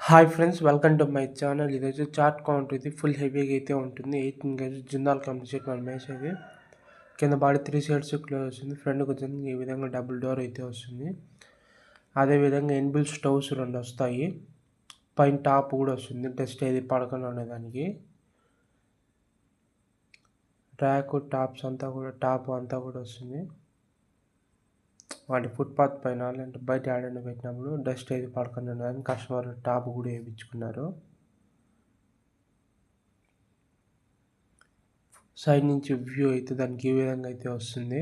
Hi friends, welcome to my channel. ఈరోజు chart count ఇది full హెవీగా అయితే ఉంటుంది. 18 గేజెస్ జిందాల్ కంప్లీట్ మన మ్యాచ్ అది. కింద బాడీ 3 సైడ్స్ క్లోజ్ వస్తుంది. ఫ్రంట్కి వచ్చింది ఈ విధంగా డబుల్ డోర్ అయితే వస్తుంది. అదేవిధంగా ఎన్బిల్ స్టవ్స్ 2 వస్తాయి. పైన టాప్ కూడా వస్తుంది, డస్ట్ ఏది పడకుండా ఉండేదానికి. ర్యాక్ టాప్స్ అంతా కూడా టాప్ అంతా కూడా వస్తుంది. వాటి ఫుట్పాత్ పైన లేదంటే బయట ఆడైనా పెట్టినప్పుడు డస్ట్ ఏది పడకుండా ఉండదని కస్టమర్ టాప్ కూడా వేయించుకున్నారు. సైడ్ నుంచి వ్యూ అయితే దానికి ఈ విధంగా అయితే వస్తుంది.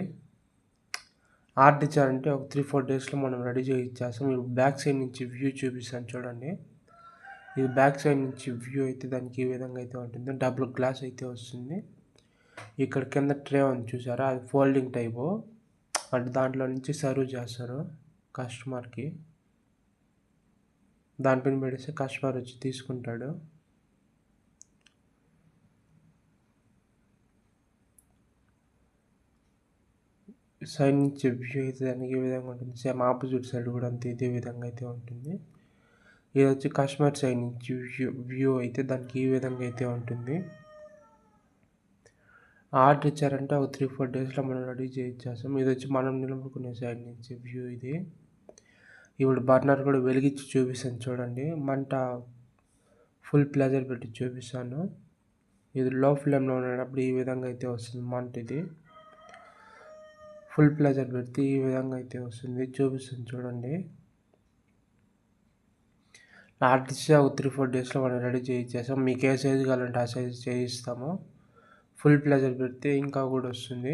ఆర్ట్ ఇచ్చారంటే ఒక 3-4 డేస్లో మనం రెడీ చేసి ఇచ్చేస్తాం. మీరు బ్యాక్ సైడ్ నుంచి వ్యూ చూపిస్తాను చూడండి. ఇది బ్యాక్ సైడ్ నుంచి వ్యూ అయితే దానికి ఈ విధంగా అయితే ఉంటుంది. డబుల్ గ్లాస్ అయితే వస్తుంది. ఇక్కడ కింద ట్రే ఉంది చూసారా, అది ఫోల్డింగ్ టైపు. అంటే దాంట్లో నుంచి సర్వ్ చేస్తారు కస్టమర్కి. దానిపైన పెడితే కస్టమర్ వచ్చి తీసుకుంటాడు. సైడ్ నుంచి వ్యూ అయితే దానికి ఈ విధంగా ఉంటుంది. సేమ్ ఆపోజిట్ సైడ్ కూడా అంతే ఇదే విధంగా అయితే ఉంటుంది. ఇది వచ్చి కస్టమర్ సైడ్ నుంచి వ్యూ అయితే దానికి ఈ విధంగా అయితే ఉంటుంది. ఆర్డర్ ఇచ్చారంటే ఒక 3-4 డేస్లో మనం రెడీ చేయించేస్తాం. ఇది వచ్చి మనం నిలబడుకునే సైడ్ నుంచి వ్యూ ఇది. ఇప్పుడు బర్నర్ కూడా వెలిగించి చూపిస్తాను చూడండి. మంట ఫుల్ ప్లెజర్ పెట్టి చూపిస్తాను. ఇది లో ఫ్లేమ్లో ఉన్నప్పుడు ఈ విధంగా అయితే వస్తుంది మంట. ఇది ఫుల్ ప్లెజర్ పెడితే ఈ విధంగా అయితే వస్తుంది, చూపిస్తుంది చూడండి. ఆర్డర్ ఇస్తే ఒక 3-4 డేస్లో మనం రెడీ చేయించేస్తాం. మీకు ఏ సైజు కావాలంటే ఆ సైజు చేయిస్తాము. ఫుల్ ప్లెజర్ పెడితే ఇంకా కూడా వస్తుంది.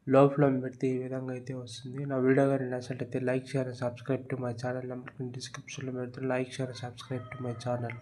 లో ఫ్లేమ్ పెడితే ఈ విధంగా అయితే వస్తుంది. నా వీడియో కానీ నచ్చినట్లయితే like, share, subscribe to my channel. Number డిస్క్రిప్షన్లో పెడితే like, share, subscribe to my channel.